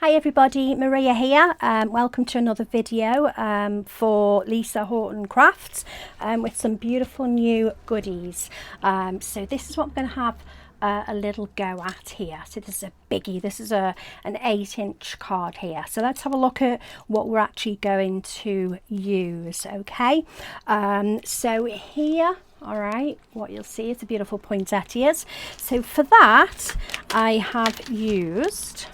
Hi everybody, Maria here. Welcome to another video for Lisa Horton Crafts with some beautiful new goodies. So this is what I'm going to have a little go at here. So this is a biggie. This is an 8-inch card here. So let's have a look at what we're actually going to use. Okay. So here, all right, what you'll see is the beautiful poinsettias. So for that, I have used,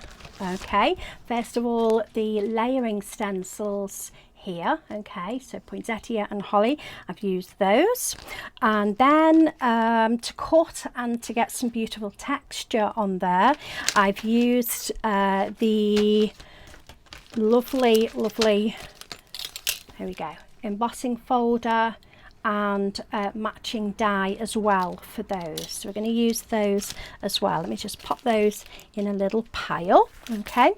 okay, first of all, the layering stencils here. Okay, so poinsettia and holly, I've used those. And then to cut and to get some beautiful texture on there, I've used the lovely, here we go, embossing folder and matching die as well for those. So we're going to use those as well. Let me just pop those in a little pile. Okay,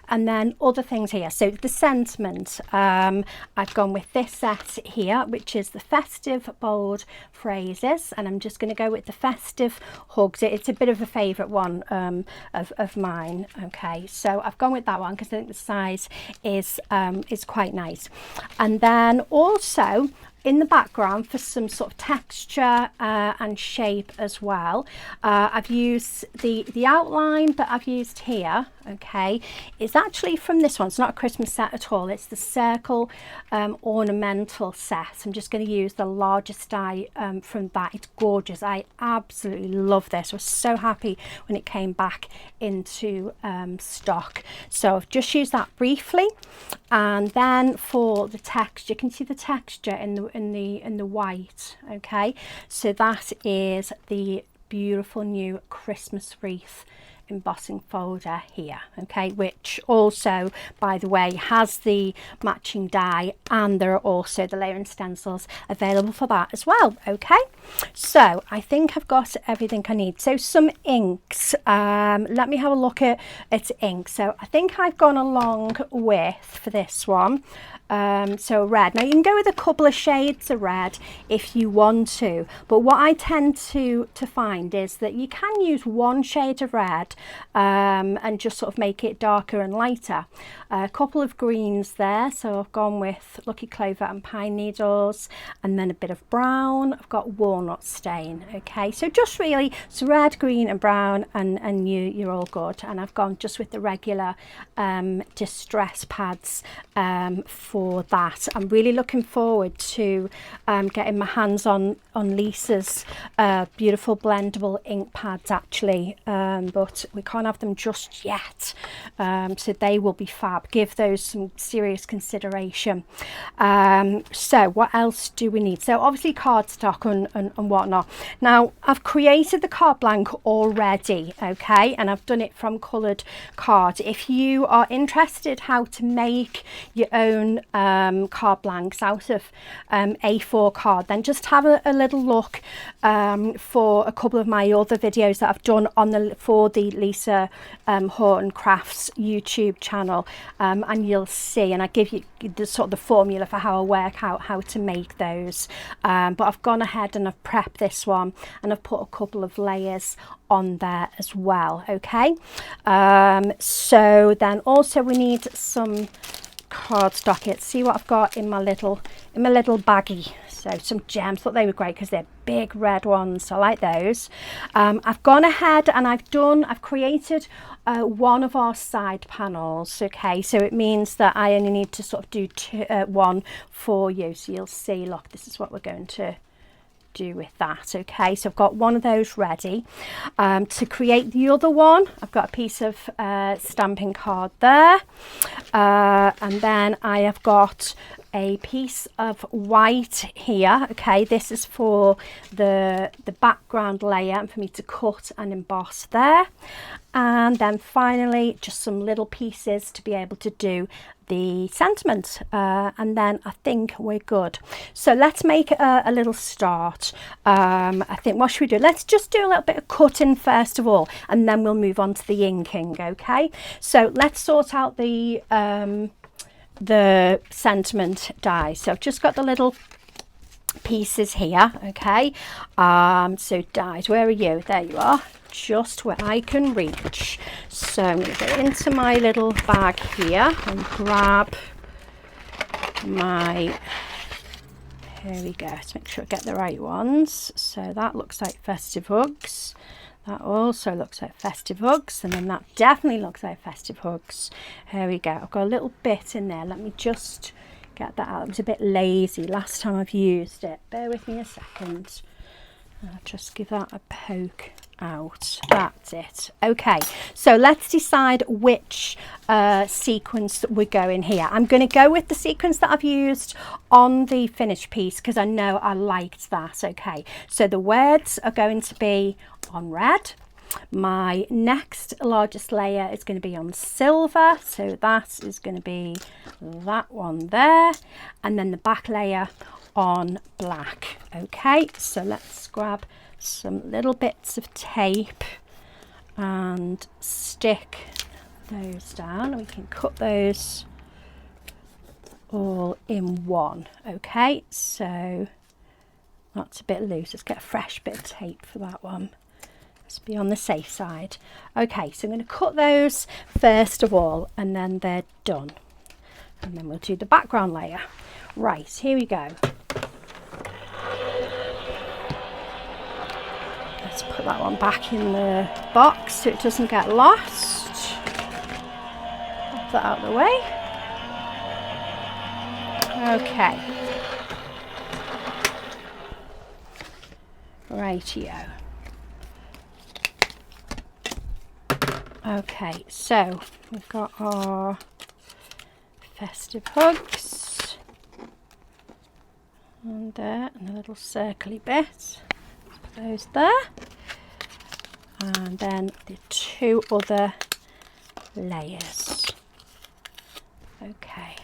and then other things here. So the sentiment, I've gone with this set here, which is the festive bold phrases, and I'm just going to go with the festive hugs. It's a bit of a favorite one of mine. Okay, so I've gone with that one because I think the size is quite nice. And then also in the background, for some sort of texture and shape as well, I've used the outline that I've used here, okay, is actually from this one. It's not a Christmas set at all. It's the circle ornamental set. I'm just going to use the largest die from that. It's gorgeous. I absolutely love this. I was so happy when it came back into stock. So I've just used that briefly. And then for the texture, you can see the texture in the white. Okay, so that is the beautiful new Christmas wreath embossing folder here, okay, which also, by the way, has the matching die, and there are also the layering stencils available for that as well. Okay, so I think I've got everything I need. So some inks, let me have a look at ink. So I think I've gone along with, for this one, so red. Now you can go with a couple of shades of red if you want to, but what I tend to find is that you can use one shade of red and just sort of make it darker and lighter. A couple of greens there, so I've gone with Lucky Clover and Pine Needles, and then a bit of brown. I've got walnut stain. Okay, so just really, so red, green and brown, and you're all good. And I've gone just with the regular distress pads for that. I'm really looking forward to getting my hands on Lisa's beautiful blendable ink pads actually, but we can't have them just yet, so they will be fab. Give those some serious consideration. So what else do we need? So obviously cardstock and whatnot. Now I've created the card blank already, okay, and I've done it from coloured card. If you are interested how to make your own card blanks out of A4 card, then just have a little look for a couple of my other videos that I've done on for the Lisa Horton Crafts YouTube channel, and you'll see, and I give you the sort of the formula for how I work out how to make those, but I've gone ahead and I've prepped this one and I've put a couple of layers on there as well. Okay, so then also we need some cardstock. Let's see what I've got in my little baggie. So some gems, thought they were great because they're big red ones, so I like those. I've gone ahead and I've created one of our side panels. Okay, so it means that I only need to sort of do one for you. So you'll see, look, this is what we're going to do with that. Okay, so I've got one of those ready. To create the other one, I've got a piece of stamping card there, and then I have got a piece of white here. Okay, this is for the background layer and for me to cut and emboss there, and then finally just some little pieces to be able to do the sentiment, and then I think we're good. So let's make a little start. I think, what should we do? Let's just do a little bit of cutting first of all, and then we'll move on to the inking. Okay, so let's sort out the sentiment die. So I've just got the little pieces here. Okay, so dies, where are you? There you are. just where I can reach. So I'm going to go into my little bag here and grab my, here we go, to make sure I get the right ones. So that looks like festive hugs. That also looks like festive hugs, and then that definitely looks like festive hugs. Here we go. I've got a little bit in there. Let me just get that out. It was a bit lazy last time I've used it. Bear with me a second. I'll just give that a poke out. That's it. Okay, so let's decide which sequence we're going here. I'm going to go with the sequence that I've used on the finished piece because I know I liked that. Okay, so the words are going to be on red. My next largest layer is going to be on silver, so that is going to be that one there, and then the back layer on black. Okay, so let's grab some little bits of tape and stick those down. We can cut those all in one. Okay, so that's a bit loose. Let's get a fresh bit of tape for that one. Let's be on the safe side. Okay, so I'm going to cut those first of all, and then they're done. And then we'll do the background layer. Right, here we go. Let's put that one back in the box so it doesn't get lost. Pop that out of the way. Okay. Rightio. Okay, so we've got our festive hugs and there, and a little circly bit. Let's put those there, and then the two other layers. Okay,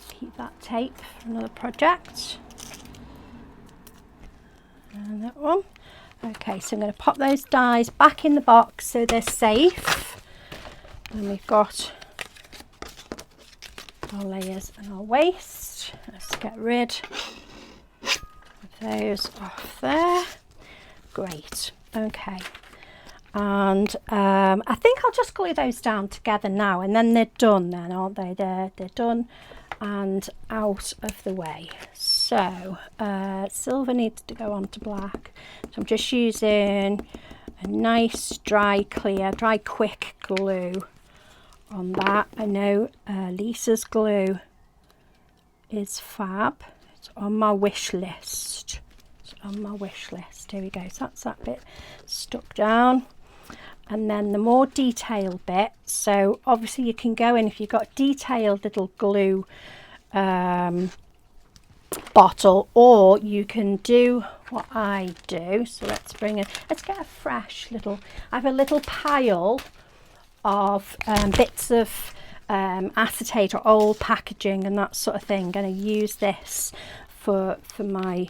keep that tape for another project, and that one. Okay, so I'm going to pop those dies back in the box so they're safe. And we've got our layers and our waste. Let's get rid of those off there. Great. Okay. And I think I'll just glue those down together now, and then they're done then, aren't they? They're done and out of the way. So silver needs to go on to black. So I'm just using a nice dry quick glue on that. I know Lisa's glue is fab. It's on my wish list. It's on my wish list. Here we go. So that's that bit stuck down. And then the more detailed bit, so obviously you can go in if you've got detailed little glue bottle, or you can do what I do. So let's get a fresh little, I have a little pile of bits of acetate or old packaging and that sort of thing. I'm going to use this for my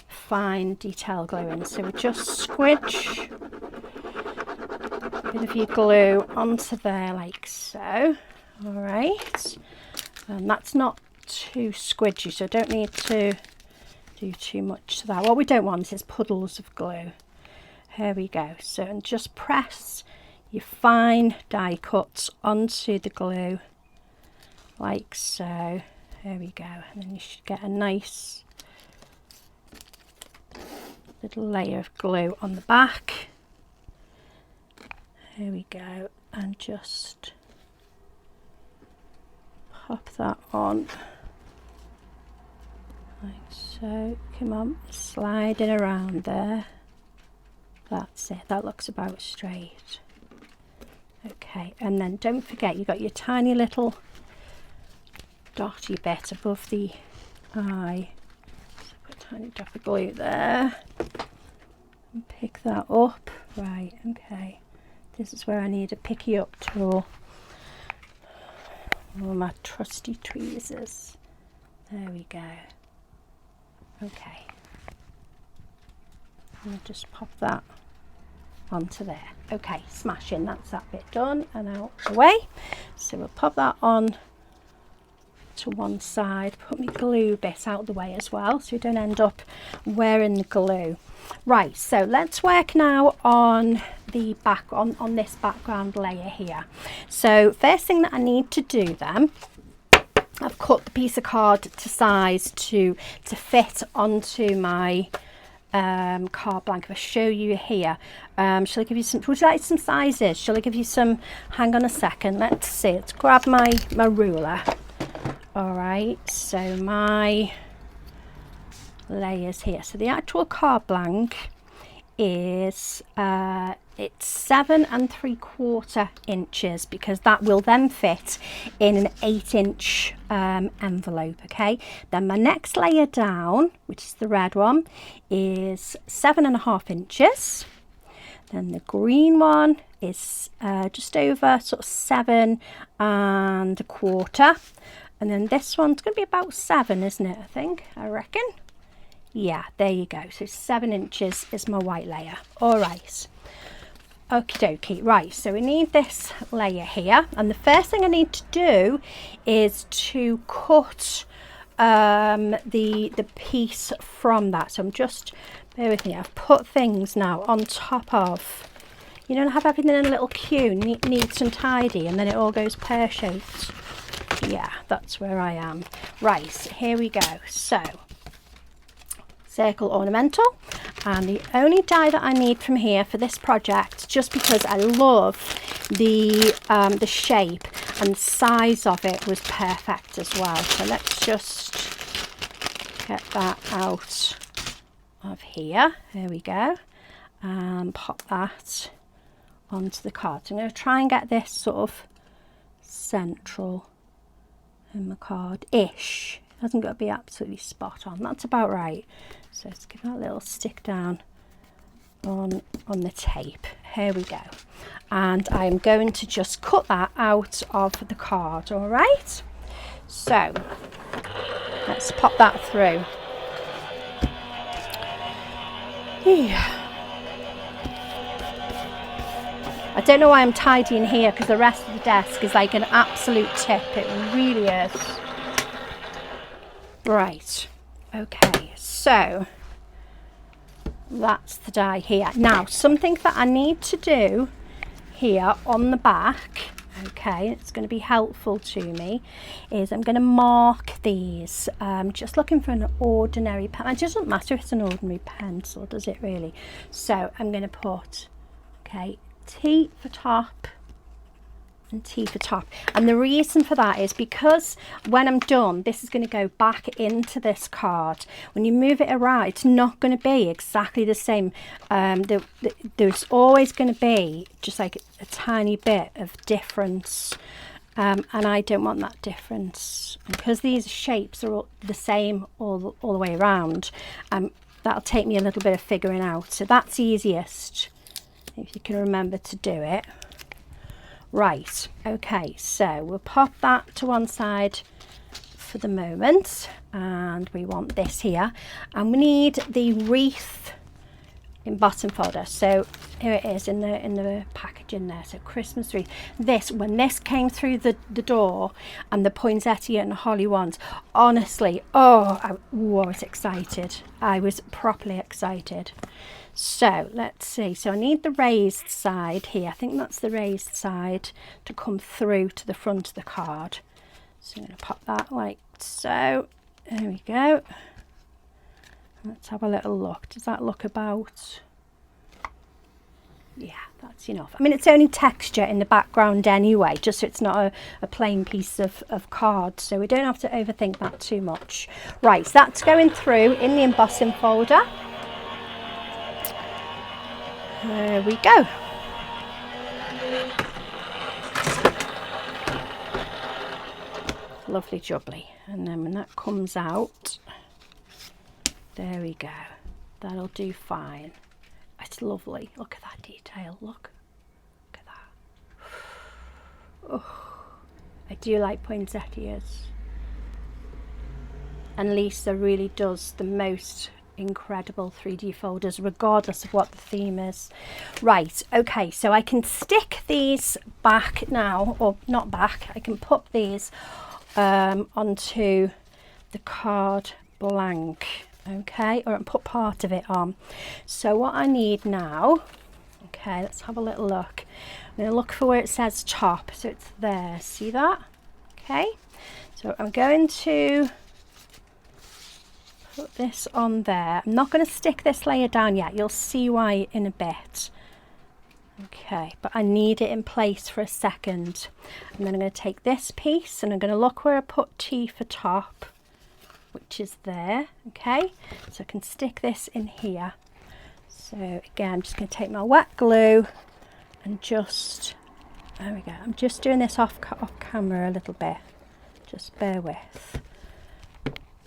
fine detail gluing. So we just squidge a bit of your glue onto there like so. All right, and that's not too squidgy, so I don't need to do too much to that. What we don't want is puddles of glue. Here we go. So, and just press your fine die cuts onto the glue like so. There we go, and then you should get a nice little layer of glue on the back. Here we go, and just pop that on like so. Come on, slide it around there. That's it, that looks about straight. Okay, and then don't forget you've got your tiny little dotty bit above the eye. So put a tiny dot of glue there and pick that up. Right, okay, this is where I need a picky up tool. All my trusty tweezers. There we go. Okay, and I'll just pop that onto there. Okay, smashing, that's that bit done and out the way. So we'll pop that on to one side, put my glue bit out the way as well so we don't end up wearing the glue. Right, so let's work now on the back on this background layer here. So first thing that I need to do then, I've cut the piece of card to size to fit onto my card blank. If I show you here, shall I give you some, would you like some sizes? Shall I give you some, hang on a second, let's see, let's grab my ruler. All right, so my layers here. So the actual card blank is it's 7 3/4 inches, because that will then fit in an 8-inch envelope. Okay, then my next layer down, which is the red one, is 7.5 inches. Then the green one is just over sort of 7 1/4, and then this one's going to be about 7, isn't it? I reckon. Yeah, there you go. So 7 inches is my white layer. All right. Okie dokie. Right, so we need this layer here, and the first thing I need to do is to cut the piece from that. So I'm just, bear with me, I've put things now on top of, you don't have everything in a little queue, neat and tidy, and then it all goes pear-shaped. Yeah, that's where I am. Right, here we go. So circle ornamental, and the only die that I need from here for this project, just because I love the shape and size of it, was perfect as well. So let's just get that out of here. There we go, and pop that onto the card. So I'm going to try and get this sort of central in the card ish. Hasn't got to be absolutely spot on, that's about right. So let's give that a little stick down on the tape. Here we go, and I'm going to just cut that out of the card. All right, so let's pop that through. Yeah. I don't know why I'm tidying here, because the rest of the desk is like an absolute tip. It really is. Right, okay, so that's the die here. Now, something that I need to do here on the back, okay, it's going to be helpful to me, is I'm going to mark these. Just looking for an ordinary pen. It doesn't matter if it's an ordinary pencil, does it really? So I'm going to put, okay, T for top and T for top, and the reason for that is because when I'm done, this is going to go back into this card. When you move it around, it's not going to be exactly the same. There's always going to be just like a tiny bit of difference, and I don't want that difference, because these shapes are all the same all the way around. That'll take me a little bit of figuring out, so that's easiest if you can remember to do it. Right, okay, so we'll pop that to one side for the moment, and we want this here, and we need the wreath embossing folder. So here it is in the packaging there. So Christmas wreath. When this came through the door, and the poinsettia and holly ones, honestly, I was excited. I was properly excited. So let's see, so I need the raised side here. I think that's the raised side to come through to the front of the card. So I'm going to pop that like so. There we go. Let's have a little look. Does that look about? Yeah, that's enough. I mean, it's only texture in the background anyway, just so it's not a plain piece of card, so we don't have to overthink that too much. Right, so that's going through in the embossing folder. There we go. Lovely jubbly. And then when that comes out, there we go. That'll do fine. It's lovely. Look at that detail. Look at that. Oh, I do like poinsettias. And Lisa really does the most incredible 3D folders, regardless of what the theme is. Right, okay, so I can stick these back now, or not back, I can put these onto the card blank, okay, or put part of it on. So what I need now, okay, let's have a little look. I'm going to look for where it says top, so it's there, see that? Okay, so I'm going to put this on there. I'm not going to stick this layer down yet, you'll see why in a bit. Okay, but I need it in place for a second. And then I'm going to take this piece and I'm going to look where I put T for top, which is there, okay? So I can stick this in here. So again, I'm just going to take my wet glue and just, there we go. I'm just doing this off camera a little bit. Just bear with.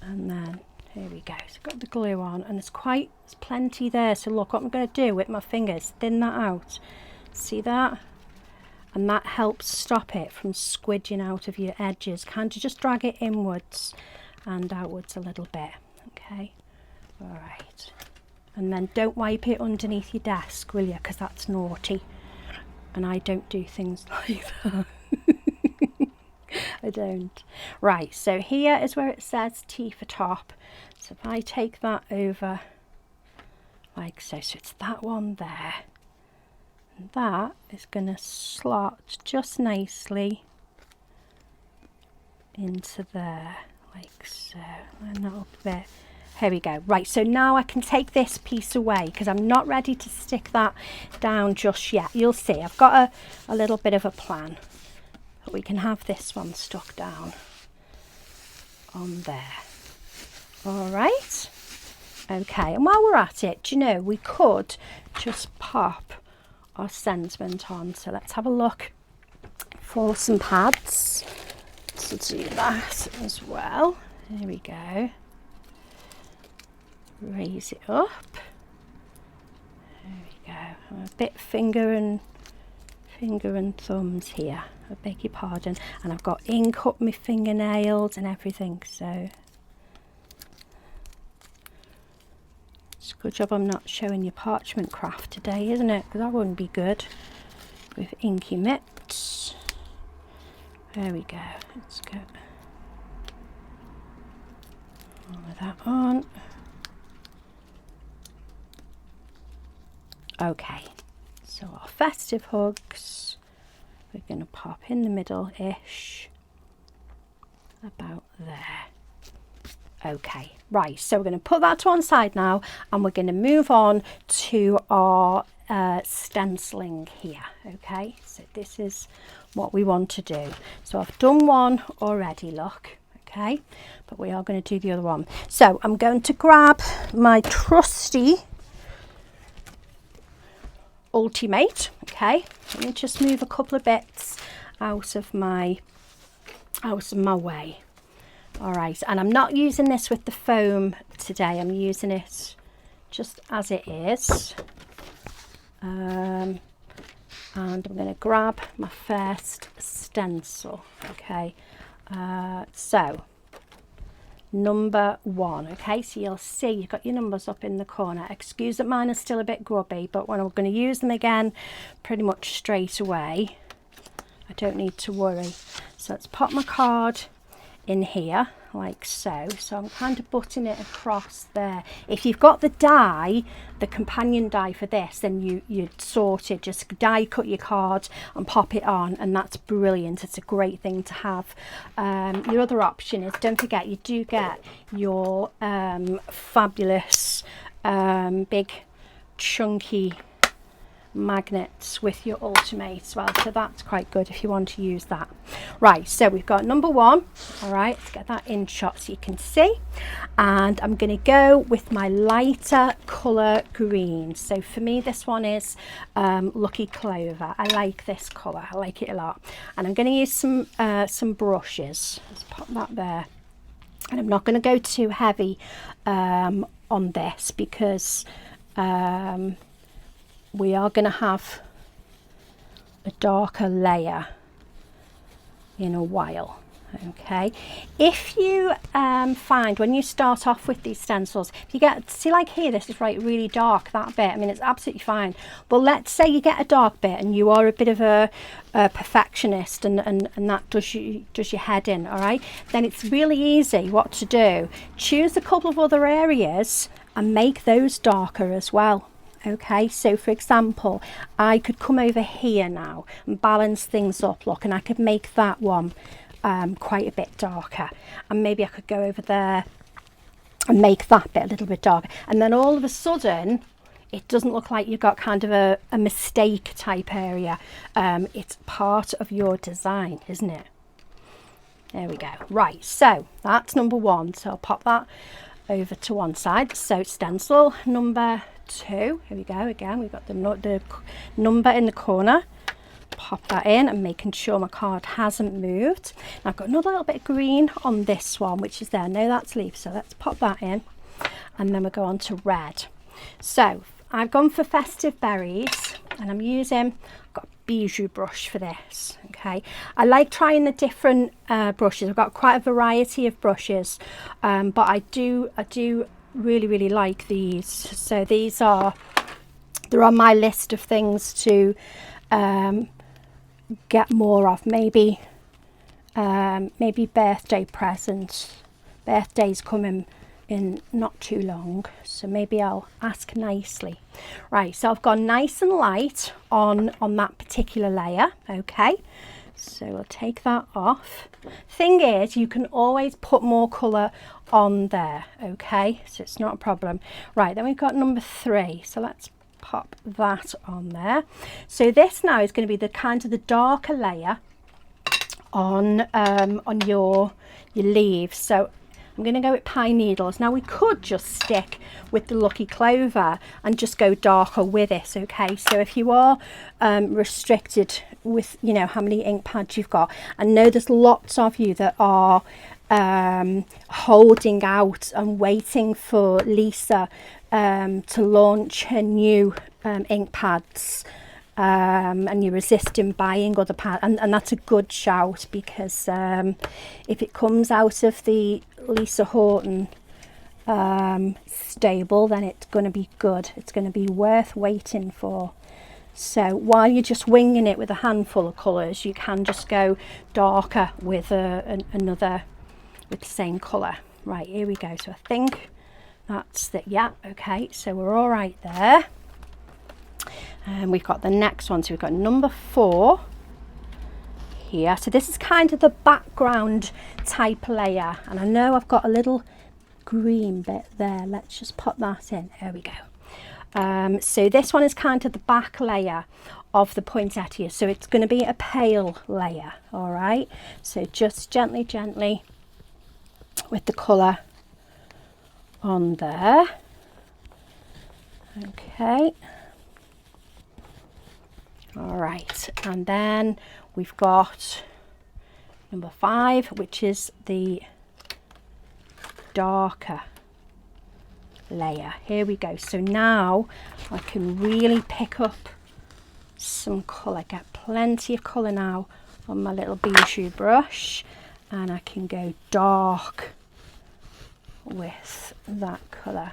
And then here we go. So I've got the glue on and there's plenty there. So look, what I'm going to do with my fingers, thin that out. See that? And that helps stop it from squidging out of your edges. Kind of just drag it inwards and outwards a little bit. Okay. All right. And then don't wipe it underneath your desk, will you? Because that's naughty. And I don't do things like that. I don't. Right, so here is where it says T for top. So if I take that over like so, so it's that one there. And that is going to slot just nicely into there, like so. And that up there. Here we go. Right, so now I can take this piece away because I'm not ready to stick that down just yet. You'll see, I've got a little bit of a plan. But we can have this one stuck down on there. All right. Okay, and while we're at it, do you know, we could just pop our sentiment on. So let's have a look for some pads to do that as well. There we go. Raise it up. There we go. I'm a bit finger and thumbs here. I beg your pardon. And I've got ink up my fingernails and everything, so it's a good job I'm not showing you parchment craft today, isn't it? Because that wouldn't be good with inky mitts. There we go. Let's go all of that on. Okay, so our festive hugs, we're going to pop in the middle-ish, about there. Okay, right, so we're going to put that to one side now, and we're going to move on to our stenciling here. Okay, so this is what we want to do. So I've done one already, look, okay, but we are going to do the other one. So I'm going to grab my trusty Ultimate, okay, let me just move a couple of bits out of my way. All right, and I'm not using this with the foam today, I'm using it just as it is. And I'm going to grab my first stencil, okay. So number 1, okay, so you'll see you've got your numbers up in the corner. Excuse that mine are still a bit grubby, but when I'm going to use them again pretty much straight away, I don't need to worry. So let's pop my card in here like so. So I'm kind of butting it across there. If you've got the die, the companion die for this, then you're sorted. Just die cut your card and pop it on, and that's brilliant. It's a great thing to have. Your other option is, don't forget, you do get your fabulous big chunky magnets with your Ultimate as well, so that's quite good if you want to use that. Right, so we've got number 1. All right, let's get that in shot so you can see, and I'm going to go with my lighter colour green. So for me this one is Lucky Clover. I like this colour, I like it a lot, and I'm going to use some brushes. Let's pop that there, and I'm not going to go too heavy on this because we are going to have a darker layer in a while. Okay, if you find when you start off with these stencils, if you get, see like here, this is right really dark, that bit, I mean it's absolutely fine, but let's say you get a dark bit and you are a bit of a perfectionist and that does your head in, all right, then it's really easy what to do. Choose a couple of other areas and make those darker as well. Okay, so for example, I could come over here now and balance things up, look, and I could make that one quite a bit darker, and maybe I could go over there and make that bit a little bit darker, and then all of a sudden it doesn't look like you've got kind of a mistake type area. It's part of your design, isn't it? There we go. Right, so that's number one, so I'll pop that over to one side. So stencil number 2, here we go again, we've got the number in the corner. Pop that in and making sure my card hasn't moved. Now I've got another little bit of green on this one, which is there. No, that's leaf, so let's pop that in, and then we'll go on to red. So I've gone for festive berries, and I'm using, I've got a bijou brush for this. Okay, I like trying the different brushes. I've got quite a variety of brushes, but I do really like these. So these are, they're on my list of things to get more of, maybe birthday presents. Birthday's coming in not too long, so maybe I'll ask nicely. Right, so I've gone nice and light on that particular layer. Okay, so we'll take that off. Thing is, you can always put more colour on there, okay, so it's not a problem. Right, then we've got number 3, so let's pop that on there. So this now is going to be the kind of the darker layer on your leaves. So I'm going to go with pine needles. Now we could just stick with the Lucky Clover and just go darker with this, okay? So if you are restricted with, you know, how many ink pads you've got, I know there's lots of you that are holding out and waiting for Lisa to launch her new ink pads, and you're resisting buying other pads, and that's a good shout, because if it comes out of the Lisa Horton stable, then it's going to be good. It's going to be worth waiting for. So while you're just winging it with a handful of colours, you can just go darker with another with the same colour. Right, here we go. So I think that's the, yeah, okay, so we're all right there. And we've got the next one, so we've got number 4 here. So this is kind of the background type layer, and I know I've got a little green bit there. Let's just pop that in. There we go. So this one is kind of the back layer of the poinsettia, so it's going to be a pale layer. All right, so just gently with the colour on there. Okay, all right, and then we've got number 5, which is the darker layer. Here we go. So now I can really pick up some colour, get plenty of colour now on my little bijou brush, and I can go dark with that colour.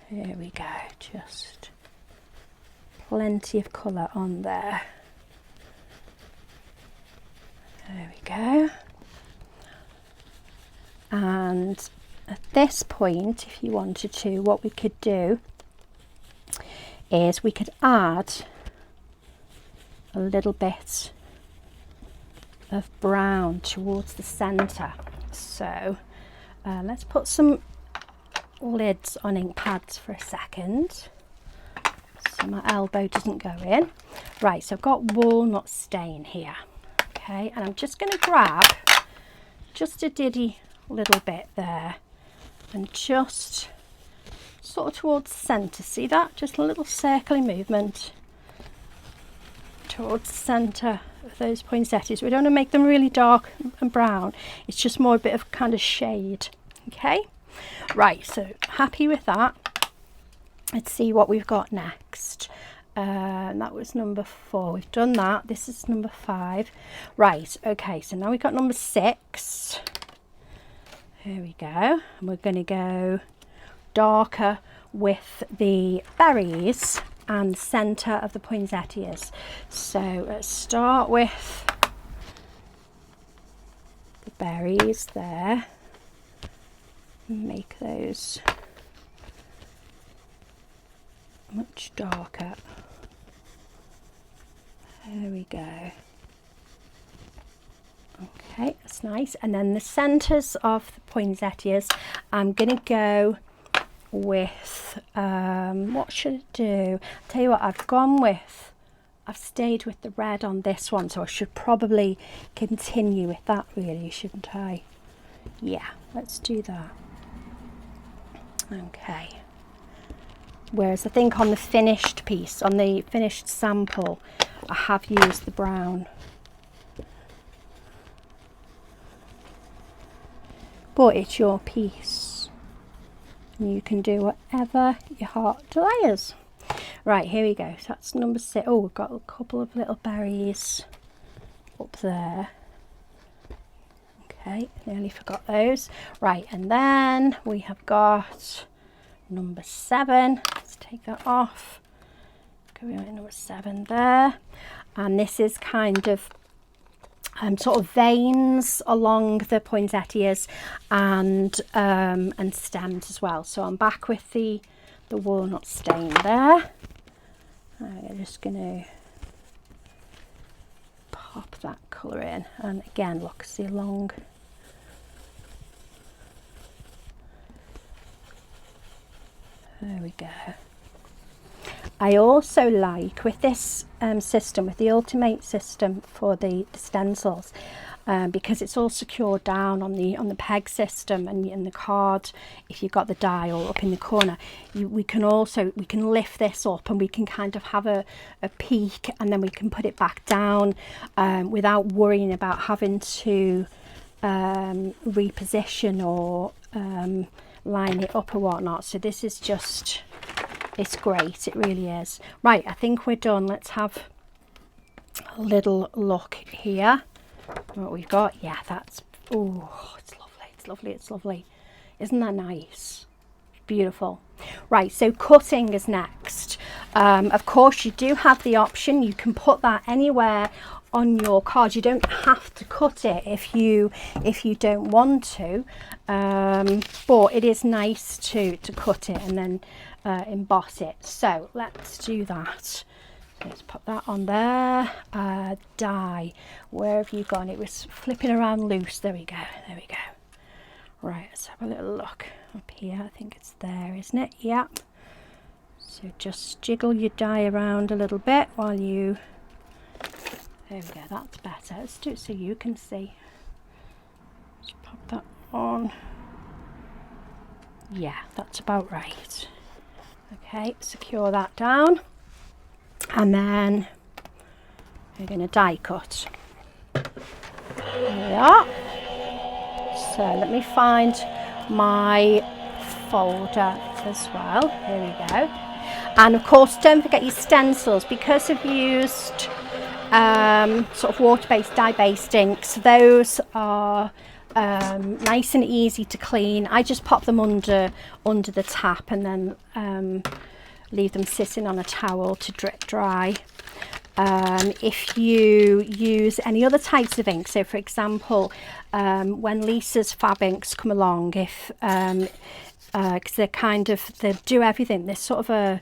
Here we go, just plenty of colour on there. There we go. And at this point, if you wanted to, what we could do is we could add a little bit of brown towards the centre. So let's put some lids on ink pads for a second, so my elbow doesn't go in. Right, so I've got walnut stain here. Okay, and I'm just going to grab just a diddy little bit there and just sort of towards the centre. See that? Just a little circling movement towards the centre of those poinsettias. We don't want to make them really dark and brown. It's just more a bit of kind of shade. Okay, right, so happy with that. Let's see what we've got next. That was number 4. We've done that. This is number 5. Right, okay, so now we've got number 6. Here we go. And we're going to go darker with the berries and centre of the poinsettias. So let's start with the berries there. Make those much darker. There we go. Okay, that's nice. And then the centres of the poinsettias, I'm going to go with, what should I do? I'll tell you what, I've stayed with the red on this one, so I should probably continue with that really, shouldn't I? Yeah, let's do that. Okay. Whereas I think on the finished piece, on the finished sample, I have used the brown. But it's your piece. And you can do whatever your heart desires. Right, here we go. So that's number 6. Oh, we've got a couple of little berries up there. Okay, nearly forgot those. Right, and then we have got number 7. Let's take that off. Go right, number 7 there. And this is kind of sort of veins along the poinsettias and stems as well. So I'm back with the walnut stain there. I'm just going to pop that colour in, and again, look, see along. There we go. I also like with this system, with the Ultimate system for the stencils, because it's all secured down on the peg system and in the card. If you've got the dial up in the corner, we can lift this up and we can kind of have a peek, and then we can put it back down without worrying about having to reposition or line it up or whatnot. So this is just, it's great, it really is. Right, I think we're done. Let's have a little look here what we've got. Yeah, that's, oh, it's lovely, it's lovely, it's lovely. Isn't that nice? Beautiful. Right, so cutting is next. Of course, you do have the option, you can put that anywhere on your card. You don't have to cut it if you don't want to, but it is nice to cut it and then emboss it. So let's do that. Let's pop that on there. Die, where have you gone? It was flipping around loose. There we go, there we go. Right, let's have a little look up here. I think it's there, isn't it? Yep. So just jiggle your die around a little bit while you, there we go, that's better. Let's do it so you can see. Let's pop that on. Yeah, that's about right. Okay, secure that down. And then we're going to die cut. There we are. So let me find my folder as well. Here we go. And of course, don't forget your stencils, because I've used sort of water-based, dye-based inks. Those are nice and easy to clean. I just pop them under the tap and then leave them sitting on a towel to drip dry. If you use any other types of ink, so for example, when Lisa's fab inks come along, if because they do everything, they're sort of a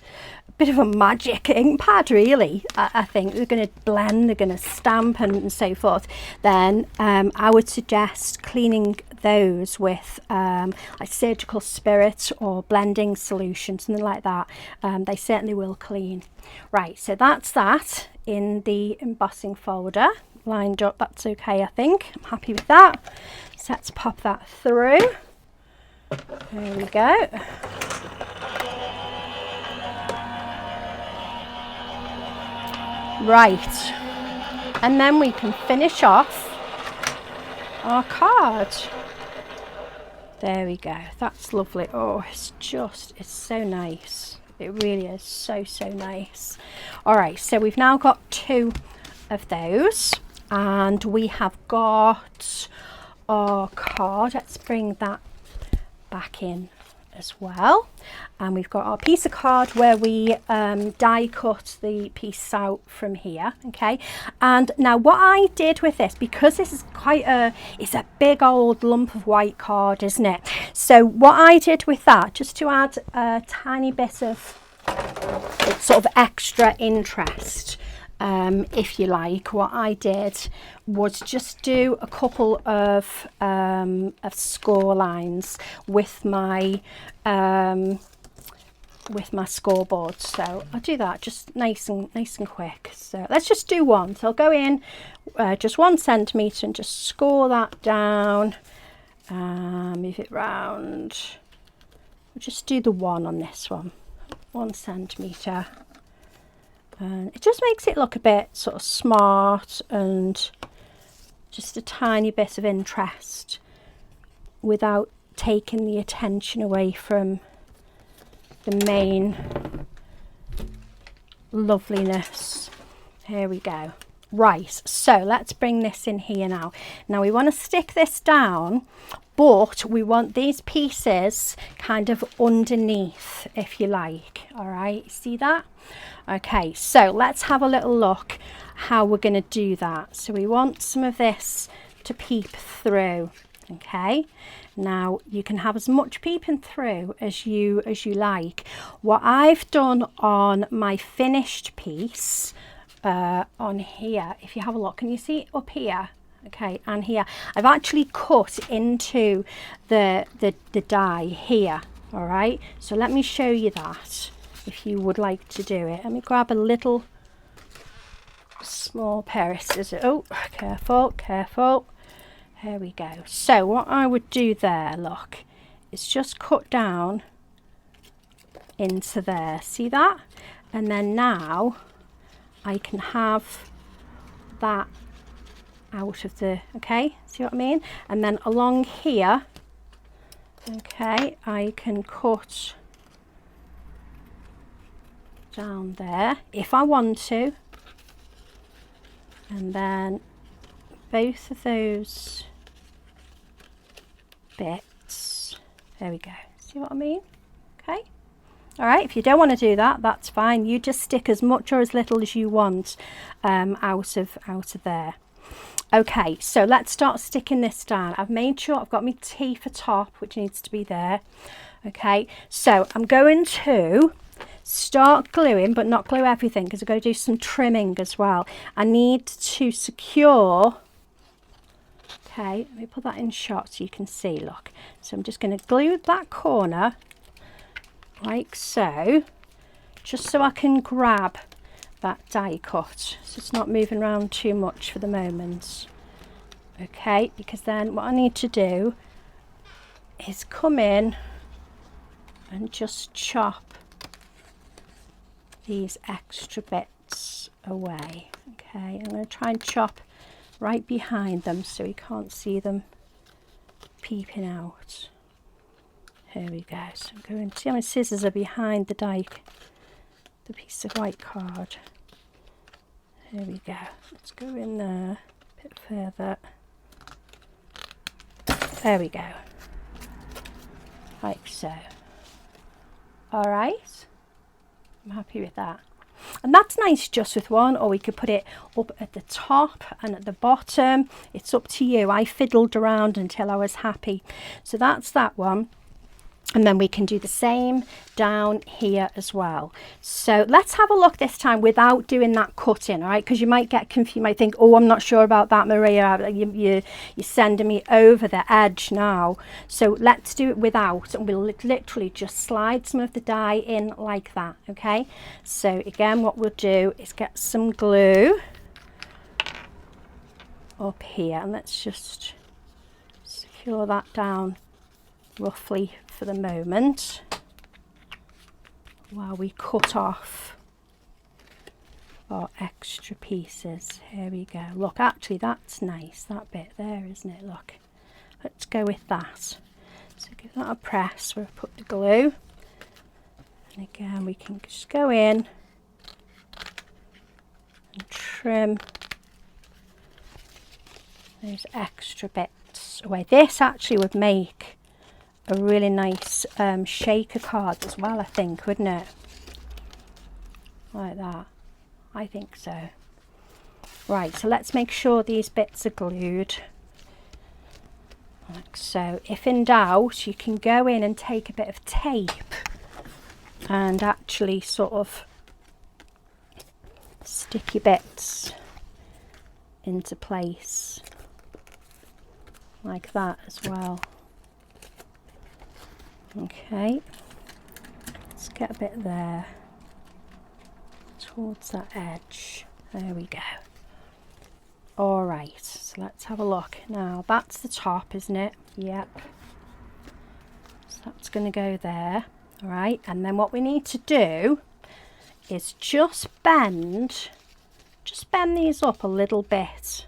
bit of a magic ink pad really. I think they're going to blend, they're going to stamp and so forth. Then I would suggest cleaning those with like surgical spirit or blending solution, something like that. They certainly will clean. Right, so that's that in the embossing folder lined up. That's okay, I think. I'm happy with that. So let's pop that through. There we go. Right, and then we can finish off our card. There we go, that's lovely. Oh, it's so nice. It really is so nice. All right, so we've now got 2 of those, and we have got our card. Let's bring that back in as well, and we've got our piece of card where we die cut the piece out from here. Okay, and now what I did with this, because this is it's a big old lump of white card, isn't it? So what I did with that, just to add a tiny bit of sort of extra interest, if you like, what I did was just do a couple of score lines with my scoreboard. So I'll do that just nice and quick. So let's just do one. So I'll go in just 1 centimetre and just score that down. Move it round. We'll just do the 1 on this one. 1 centimetre. And it just makes it look a bit sort of smart and just a tiny bit of interest without taking the attention away from the main loveliness. Here we go. Right, so let's bring this in here now. Now we want to stick this down, but we want these pieces kind of underneath, if you like. All right, see that? Okay, so let's have a little look how we're going to do that. So we want some of this to peep through. Okay, now you can have as much peeping through as you like. What I've done on my finished piece on here, if you have a look, can you see up here? Okay, and here I've actually cut into the die here. All right, so let me show you that if you would like to do it. Let me grab a little small pair of scissors. Oh, careful. Here we go. So what I would do there, look, is just cut down into there. See that? And then now I can have that out of the, okay, see what I mean? And then along here, okay, I can cut down there if I want to, and then both of those bits, there we go, see what I mean? Okay, all right, if you don't want to do that, that's fine. You just stick as much or as little as you want out of there. Okay, so let's start sticking this down. I've made sure I've got my T for top, which needs to be there. Okay, so I'm going to start gluing, but not glue everything, because I've got to do some trimming as well. I need to secure, okay, let me put that in shot so you can see, look. So I'm just going to glue that corner like so, just so I can grab that die cut, so it's not moving around too much for the moment. Okay, because then what I need to do is come in and just chop these extra bits away. Okay, I'm going to try and chop right behind them so you can't see them peeping out. Here we go. So I'm going to see how my scissors are behind the piece of white card. Here we go. Let's go in there a bit further. There we go. Like so. All right. I'm happy with that. And that's nice just with one, or we could put it up at the top and at the bottom. It's up to you. I fiddled around until I was happy. So that's that one. And then we can do the same down here as well. So let's have a look this time without doing that cutting, all right? Because you might get confused. You might think, oh, I'm not sure about that, Maria. You're sending me over the edge now. So let's do it without, and we'll literally just slide some of the die in like that, okay? So again, what we'll do is get some glue up here, and let's just secure that down roughly for the moment while we cut off our extra pieces. Here we go. Look, actually that's nice, that bit there, isn't it? Look, let's go with that. So give that a press where I put the glue, And again, we can just go in and trim those extra bits away. This actually would make a really nice shaker card as well, I think, wouldn't it? Like that. I think so. Right, so let's make sure these bits are glued. Like so. If in doubt, you can go in and take a bit of tape and actually sort of stick your bits into place like that as well. Okay, let's get a bit there towards that edge. There we go. All right, so let's have a look. Now that's the top, isn't it? Yep. So that's going to go there. All right, and then what we need to do is just bend these up a little bit,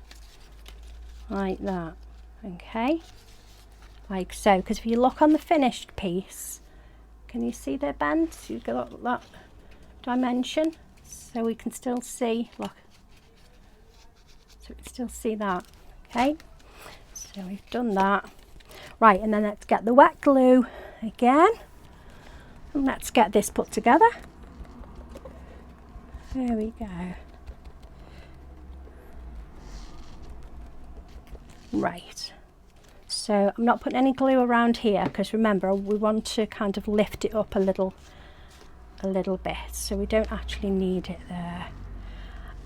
like that. Okay, like so. Because if you look on the finished piece, can you see they're bent? So you've got that dimension, so we can still see. Look. So we can still see that. Okay, so we've done that. Right, and then let's get the wet glue again, and let's get this put together. There we go. Right, so I'm not putting any glue around here because remember we want to kind of lift it up a little bit, so we don't actually need it there.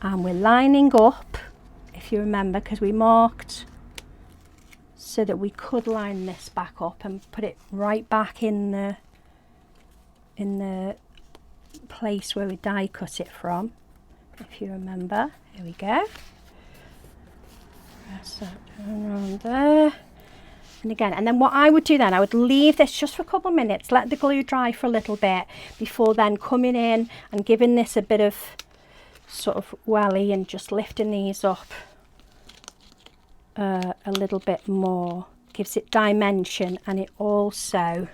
And we're lining up, if you remember, because we marked so that we could line this back up and put it right back in the place where we die cut it from, if you remember. Here we go. Press that around there. And again, and then what I would do then, I would leave this just for a couple of minutes, let the glue dry for a little bit before then coming in and giving this a bit of sort of welly and just lifting these up a little bit more. Gives it dimension, and it also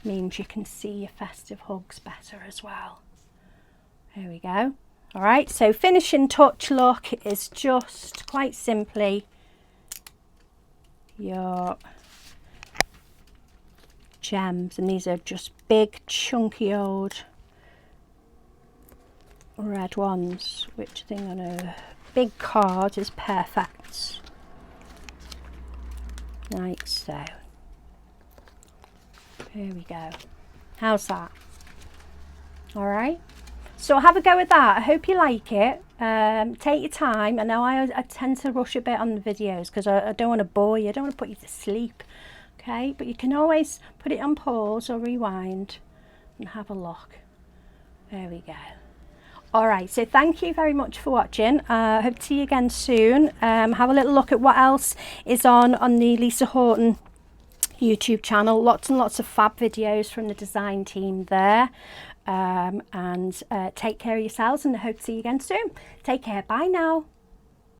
means you can see your festive hugs better as well. There we go. All right, so finishing touch look is just quite simply your gems, and these are just big chunky old red ones, which I think on a big card is perfect, like so. Here we go. How's that? All right, so have a go with that. I hope you like it. Take your time. I know I tend to rush a bit on the videos because I don't want to bore you. I don't want to put you to sleep. Okay, but you can always put it on pause or rewind and have a look. There we go. All right, so thank you very much for watching. Hope to see you again soon. Have a little look at what else is on the Lisa Horton YouTube channel. Lots and lots of fab videos from the design team there. And take care of yourselves, and I hope to see you again soon. Take care. Bye now.